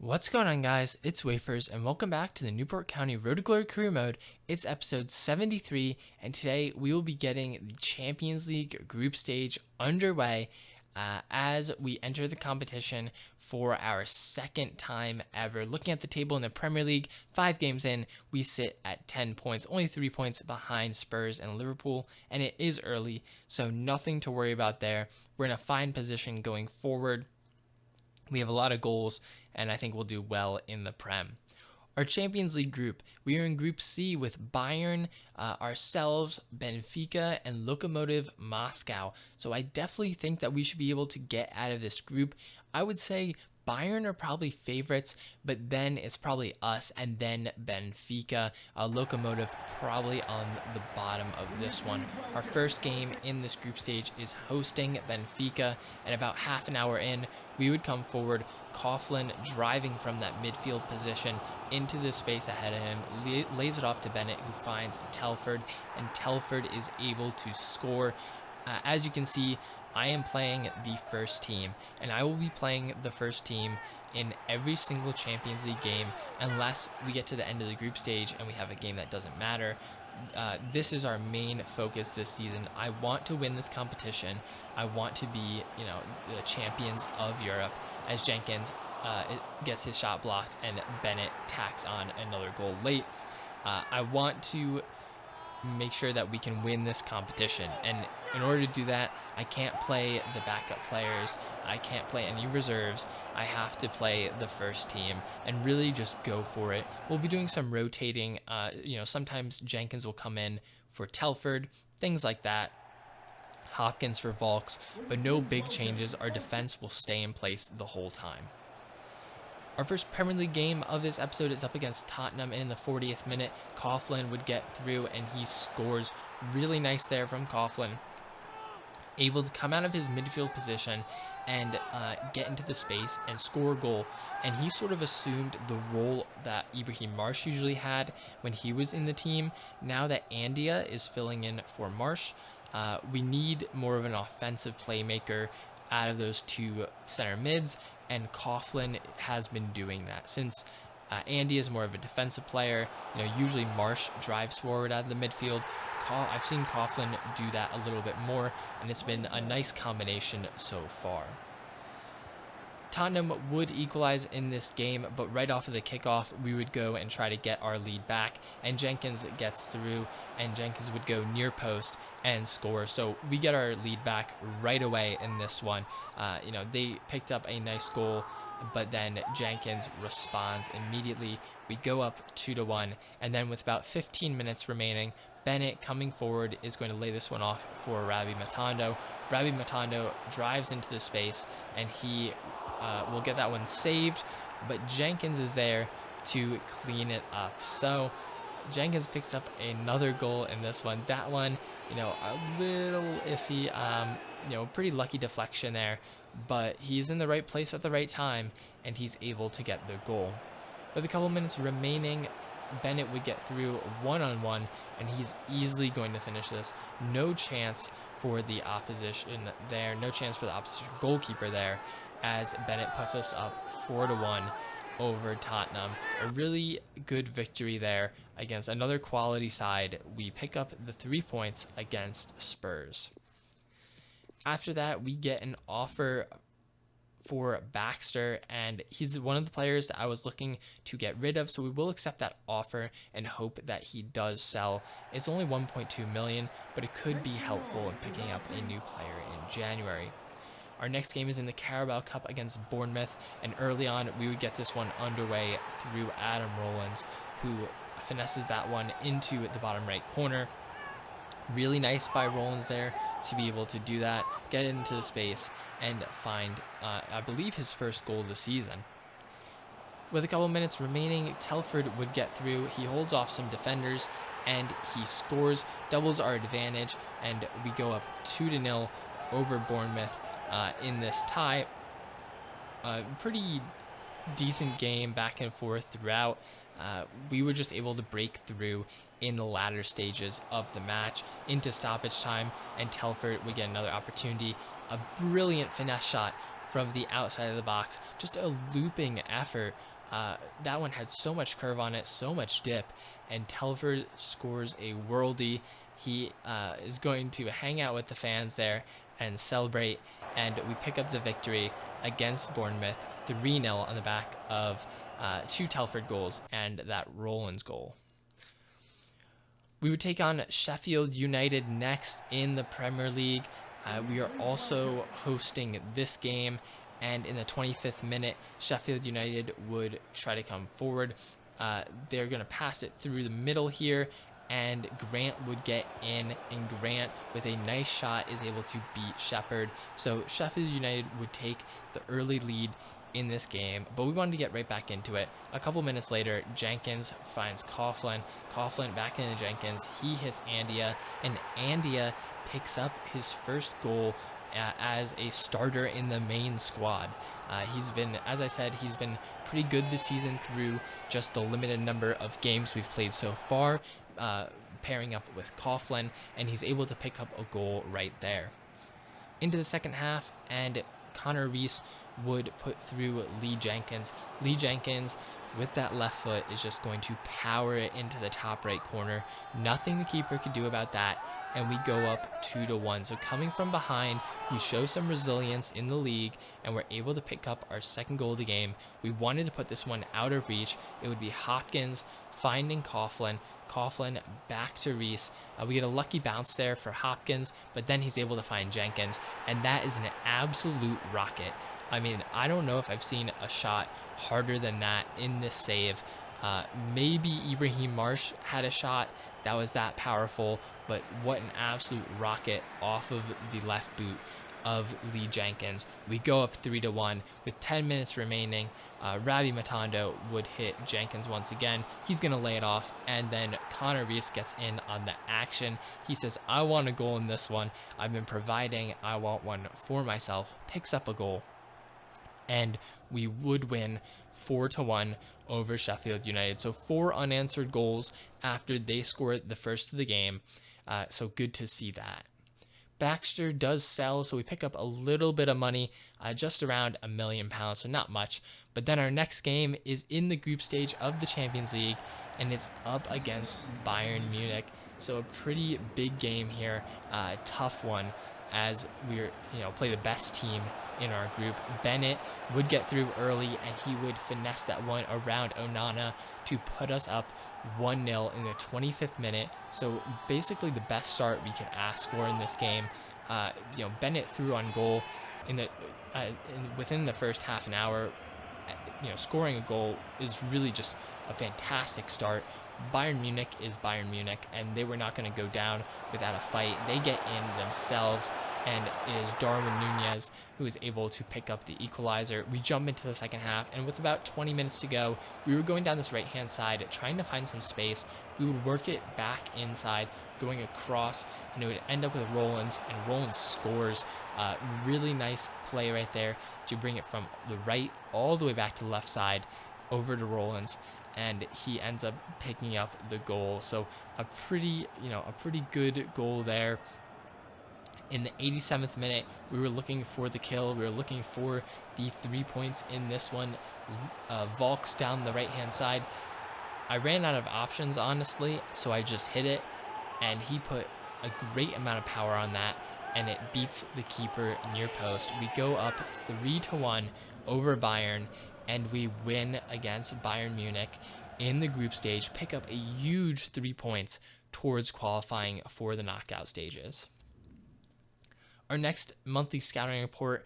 What's going on, guys? It's Wafers, and welcome back to the Newport County Road to Glory Career Mode. It's episode 73, and today we will be getting the Champions League group stage underway as we enter the competition for our second time ever. Looking at the table in the Premier League, 5 games in, we sit at 10 points, only 3 points behind Spurs and Liverpool, and it is early, so nothing to worry about there. We're in a fine position going forward. We have a lot of goals, and I think we'll do well in the Prem. Our Champions League group, we are in Group C with Bayern, ourselves, Benfica, and Lokomotiv Moscow. So I definitely think that we should be able to get out of this group. I would say Bayern are probably favorites, but then it's probably us and then Benfica. Lokomotiv probably on the bottom of this one. Our first game in this group stage is hosting Benfica, and about half an hour in, we would come forward. Coughlin driving from that midfield position into the space ahead of him, lays it off to Bennett, who finds Telford, and Telford is able to score. As you can see, I am playing the first team, and I will be playing the first team in every single Champions League game unless we get to the end of the group stage and we have a game that doesn't matter. This is our main focus this season. I want to win this competition. I want to be, the champions of Europe, as Jenkins gets his shot blocked and Bennett tacks on another goal late. I want to make sure that we can win this competition, and in order to do that, I can't play the backup players, I can't play any reserves, I have to play the first team and really just go for it. We'll be doing some rotating, sometimes Jenkins will come in for Telford, things like that, Hopkins for Volks, but no big changes. Our defense will stay in place the whole time. Our first Premier League game of this episode is up against Tottenham, and in the 40th minute, Coughlin would get through, and he scores. Really nice there from Coughlin. Able to come out of his midfield position and get into the space and score a goal. And he sort of assumed the role that Ibrahim Marsh usually had when he was in the team. Now that Andia is filling in for Marsh, we need more of an offensive playmaker out of those two center mids, and Coughlin has been doing that. Since Andy is more of a defensive player, usually Marsh drives forward out of the midfield. I've seen Coughlin do that a little bit more, and it's been a nice combination so far. Tottenham would equalize in this game, but right off of the kickoff, we would go and try to get our lead back, and Jenkins gets through, and Jenkins would go near post and score. So we get our lead back right away in this one. They picked up a nice goal, but then Jenkins responds immediately. We go up 2-1, and then with about 15 minutes remaining, Bennett coming forward is going to lay this one off for Rabbi Matondo. Rabbi Matondo drives into the space, and he will get that one saved, but Jenkins is there to clean it up. So Jenkins picks up another goal in this one. That one, a little iffy, pretty lucky deflection there, but he's in the right place at the right time, and he's able to get the goal. With a couple minutes remaining, Bennett would get through one-on-one, and he's easily going to finish this. No chance for the opposition there, no chance for the opposition goalkeeper there, as Bennett puts us up 4-1 over Tottenham. A really good victory there against another quality side. We pick up the 3 points against Spurs. After that, we get an offer for Baxter, and he's one of the players that I was looking to get rid of, so we will accept that offer and hope that he does sell. It's only 1.2 million, but it could be helpful in picking up a new player in January. Our next game is in the Carabao Cup against Bournemouth, and early on we would get this one underway through Adam Rowlands, who finesses that one into the bottom right corner. Really nice by Rowlands there to be able to do that, get into the space, and find, I believe, his first goal of the season. With a couple minutes remaining, Telford would get through. He holds off some defenders, and he scores, doubles our advantage, and we go up 2-0 over Bournemouth in this tie. Pretty decent game back and forth throughout. We were just able to break through in the latter stages of the match into stoppage time, and Telford would get another opportunity. A brilliant finesse shot from the outside of the box. Just a looping effort. That one had so mumuch curve on it, so much dip, and Telford scores a worldie. He is going to hang out with the fans there and celebrate, and we pick up the victory against Bournemouth 3-0 on the back of 2 Telford goals and that Rollins goal. We would take on Sheffield United next in the Premier League. We are also hosting this game, and in the 25th minute, Sheffield United would try to come forward. They're going to pass it through the middle here, and Grant would get in, and Grant, with a nice shot, is able to beat Shepherd. So Sheffield United would take the early lead in this game, but we wanted to get right back into it. A couple minutes later, Jenkins finds Coughlin. Coughlin back into Jenkins. He hits Andia, and Andia picks up his first goal as a starter in the main squad. He's been, as I said, he's been pretty good this season through just the limited number of games we've played so far, pairing up with Coughlin, and he's able to pick up a goal right there. Into the second half, and Connor Reese would put through Lee Jenkins. Lee Jenkins, with that left foot, is just going to power it into the top right corner. Nothing the keeper could do about that, and we go up 2-1. So coming from behind, we show some resilience in the league, and we're able to pick up our second goal of the game. We wanted to put this one out of reach. It would be Hopkins finding Coughlin. Coughlin back to Reese. We get a lucky bounce there for Hopkins, but then he's able to find Jenkins, and that is an absolute rocket. I mean, I don't know if I've seen a shot harder than that in this save. Maybe Ibrahim Marsh had a shot that was that powerful, but what an absolute rocket off of the left boot of Lee Jenkins. We go up 3-1 with 10 minutes remaining. Ravi Matondo would hit Jenkins once again. He's going to lay it off, and then Connor Reese gets in on the action. He says, I want a goal in this one. I've been providing. I want one for myself. Picks up a goal, and we would win 4-1 over Sheffield United. So 4 unanswered goals after they scored the first of the game. So good to see that. Baxter does sell, so we pick up a little bit of money, just around £1 million, so not much. But then our next game is in the group stage of the Champions League, and it's up against Bayern Munich. So a pretty big game here, tough one, as we're play the best team in our group. Bennett would get through early, and he would finesse that one around Onana to put us up 1-0 in the 25th minute. So basically the best start we could ask for in this game. Bennett threw on goal within the first half an hour. Scoring a goal is really just a fantastic start. Bayern Munich is Bayern Munich, and they were not going to go down without a fight. They get in themselves, and it is Darwin Nunez who is able to pick up the equalizer. We jump into the second half, and with about 20 minutes to go, we were going down this right-hand side, trying to find some space. We would work it back inside, going across, and it would end up with Rollins, and Rollins scores. Really nice play right there to bring it from the right all the way back to the left side over to Rollins, and he ends up picking up the goal. So a pretty good goal there. In the 87th minute, we were looking for the kill. We were looking for the 3 points in this one. Volks down the right-hand side. I ran out of options, honestly, so I just hit it, and he put a great amount of power on that, and it beats the keeper near post. We go up 3-1 over Bayern, and we win against Bayern Munich in the group stage, pick up a huge 3 points towards qualifying for the knockout stages. Our next monthly scouting report,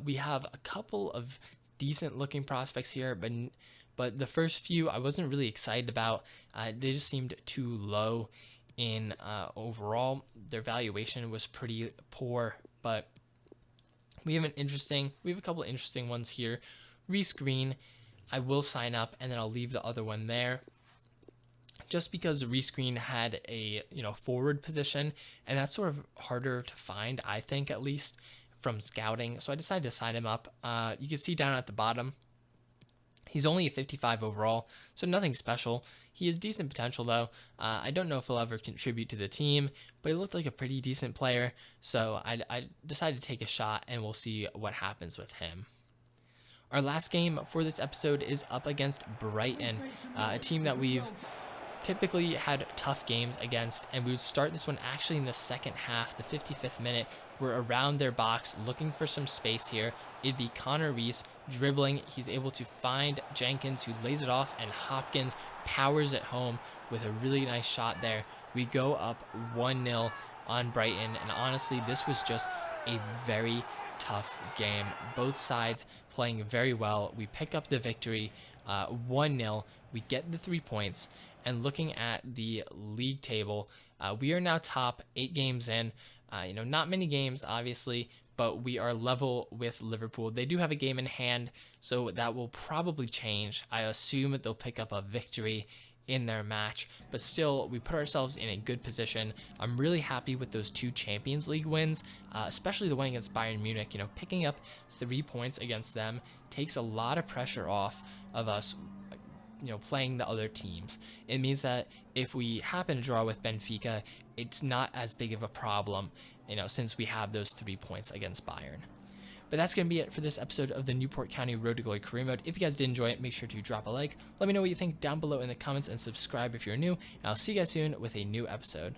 we have a couple of decent looking prospects here, but the first few I wasn't really excited about. They just seemed too low in overall. Their valuation was pretty poor, but we have a couple of interesting ones here. Reece Green, I will sign up, and then I'll leave the other one there, just because Reece Green had a forward position, and that's sort of harder to find, I think, at least from scouting. So I decided to sign him up. You can see down at the bottom, He's only a 55 overall, so nothing special. He has decent potential, though. I don't know if he'll ever contribute to the team, but he looked like a pretty decent player, so I decided to take a shot, and we'll see what happens with him. Our last game for this episode is up against Brighton, a team that we've typically had tough games against, and we would start this one actually in the second half, the 55th minute. We're around their box looking for some space here. It'd be Connor Reese dribbling. He's able to find Jenkins, who lays it off, and Hopkins powers it home with a really nice shot there. We go up 1-0 on Brighton, and honestly, this was just a very tough game. Both sides playing very well. We pick up the victory 1-0. We get the 3 points. And looking at the league table, we are now top 8 games in. Not many games, obviously, but we are level with Liverpool. They do have a game in hand, so that will probably change. I assume that they'll pick up a victory in their match, but still, we put ourselves in a good position. I'm really happy with those 2 Champions League wins, especially the one against Bayern Munich. Picking up 3 points against them takes a lot of pressure off of us playing the other teams. It means that if we happen to draw with Benfica, it's not as big of a problem, since we have those 3 points against Bayern. But that's going to be it for this episode of the Newport County Road to Glory Career Mode. If you guys did enjoy it, make sure to drop a like. Let me know what you think down below in the comments and subscribe if you're new. And I'll see you guys soon with a new episode.